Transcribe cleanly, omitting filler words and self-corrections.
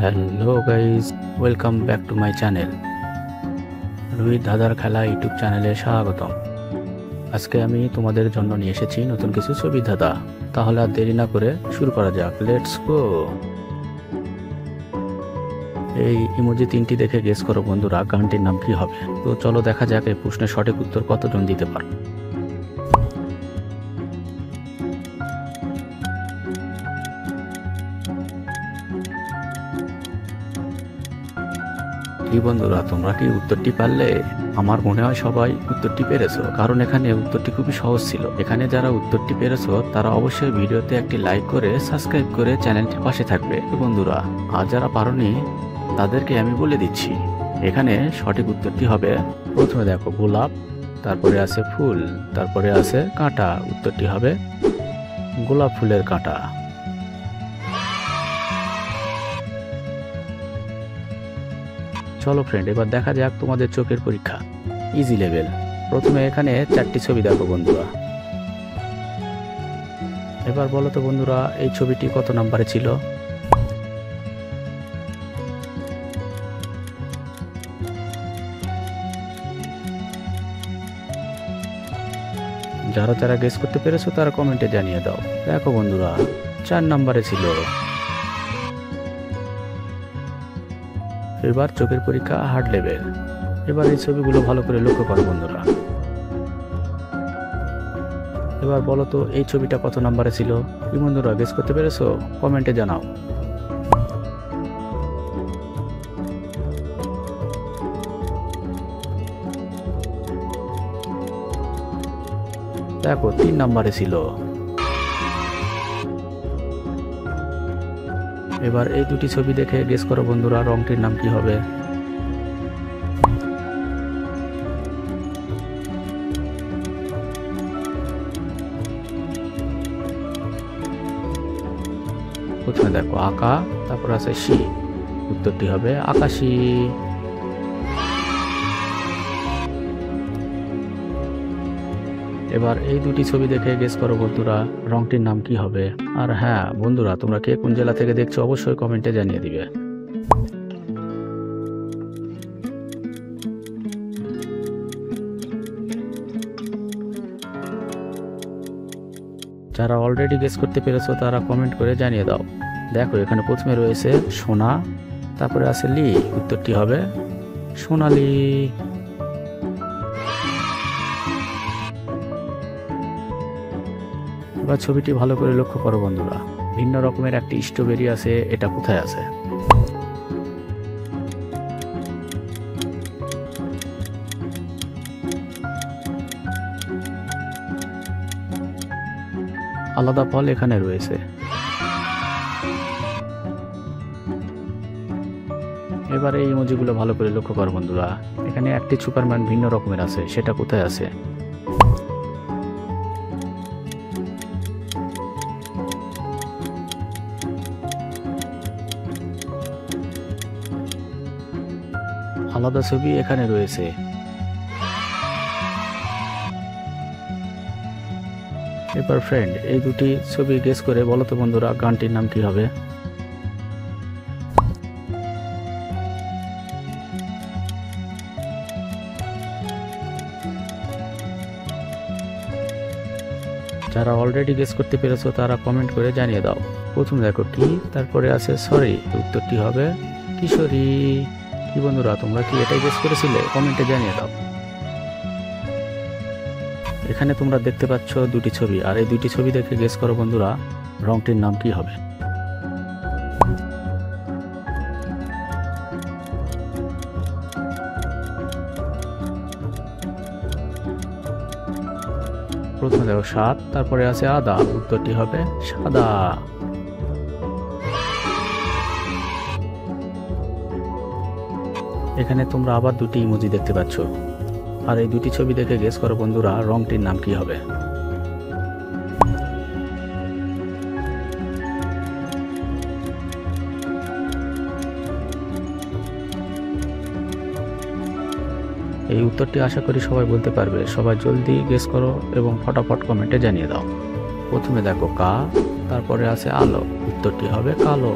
Hello guys, welcome back to my channel Rohit দাদার খেলা YouTube চ্যানেলে স্বাগতম। আজকে আমি তোমাদের জন্য নিয়ে এসেছি নতুন কিছু ছবি ধাঁধা। তাহলে আর দেরি না করে শুরু করা যাক, লেটস গো। এই ইমোজি তিনটি দেখে গেস করো বন্ধুরা, গানটির নাম কি হবে। তো চলো দেখা যাক এই প্রশ্নের সঠিক উত্তর কতজন দিতে পারো। কি বন্ধুরা, তোমরা কি উত্তরটি পারলে? আমার মনে হয় সবাই উত্তরটি পেরেছো, কারণ এখানে উত্তরটি খুবই সহজ ছিল। এখানে যারা উত্তরটি পেরেছো তারা অবশ্যই ভিডিওতে একটি লাইক করে সাবস্ক্রাইব করে চ্যানেলটির পাশে থাকবে। বন্ধুরা, আর যারা পারোনি তাদেরকে আমি বলে দিচ্ছি, এখানে সঠিক উত্তরটি হবে, প্রথমে দেখো গোলাপ, তারপরে আছে ফুল, তারপরে আছে কাঁটা। উত্তরটি হবে গোলাপ ফুলের কাঁটা। চলো ফ্রেন্ড, এবার দেখা যাক তোমাদের চোখের পরীক্ষা, ইজি লেভেল। প্রথমে এখানে চারটি ছবি দেখো বন্ধুরা। এবার বলো তো বন্ধুরা, এই ছবিটি কত নম্বরে ছিল? যারা যারা গেস করতে পেরেছো তারা কমেন্টে জানিয়ে দাও। দেখো বন্ধুরা, 4 নম্বরে ছিল। এবার চোখের পরীক্ষা হার্ড লেভেল। এবার এই ছবিগুলো ভালো করে লক্ষ্য করো বন্ধুরা। এবার বলো তো এই ছবিটা কত নম্বরে ছিল? কি বন্ধুরা, গেস করতে পেরেছো? কমেন্টে জানাও। দেখো 3 নম্বরে ছিল। এবার এই দুটি ছবি দেখে গেস করো বন্ধুরা, রংটির নাম কি হবে। প্রথমে দেখো আকা, তারপর আছে শি। উত্তরটি হবে আকাশী। এবার এই দুটি ছবি দেখে গেস করো বন্ধুরা, রংটির নাম কি হবে। আর হ্যাঁ বন্ধুরা, তোমরা কে কোন জেলা থেকে দেখছো অবশ্যই কমেন্টে জানিয়ে দিবে। যারা অলরেডি গেস করতে পেরেছো তারা কমেন্ট করে জানিয়ে দাও। দেখো এখানে প্রথমে রয়েছে সোনা, তারপরে আছে লি। উত্তরটি হবে সোনালি। এবার ছবিটি ভালো করে লক্ষ্য করো বন্ধুরা, ভিন্ন রকমের একটি স্ট্রবেরি আছে, এটা কোথায় আছে? আলাদা ফল এখানে রয়েছে। এবার এই ইমোজিগুলো ভালো করে লক্ষ্য করো বন্ধুরা, এখানে একটি সুপারম্যান ভিন্ন রকমের আছে, সেটা কোথায় আছে? আলাদা ছবি এখানে রয়েছে। এবার ফ্রেন্ড, এই দুটি ছবি গেস করে বলো তো বন্ধুরা, গানটির নাম কি হবে। যারা অলরেডি গেস করতে পেরেছো তারা কমেন্ট করে জানিয়ে দাও। প্রথমে দেখো কি, তারপরে আছে সরি। উত্তরটি হবে কিশোরী। কি বন্ধুরা, তোমরা কি এটাই গেস করেছিলে? কমেন্টে জানিয়ে দাও। এখানে তোমরা দেখতে পাচ্ছ দুটি ছবি, আর এই দুটি ছবি দেখে গেস করো বন্ধুরা, রংটির নাম কি হবে। প্রথমে দেখো 7, তারপরে আছে আদা। উত্তরটি হবে সাদা। এখানে তোমরা আবার দুটি ইমোজি দেখতে পাচ্ছ, আর এই দুটি ছবি দেখে গেস করো বন্ধুরা, রংটির নাম কি হবে। এই উত্তরটি আশা করি সবাই বলতে পারবে। সবাই জলদি গেস করো এবং ফটাফট কমেন্টে জানিয়ে দাও। প্রথমে দেখো কা, তারপরে আছে আলো। উত্তরটি হবে কালো।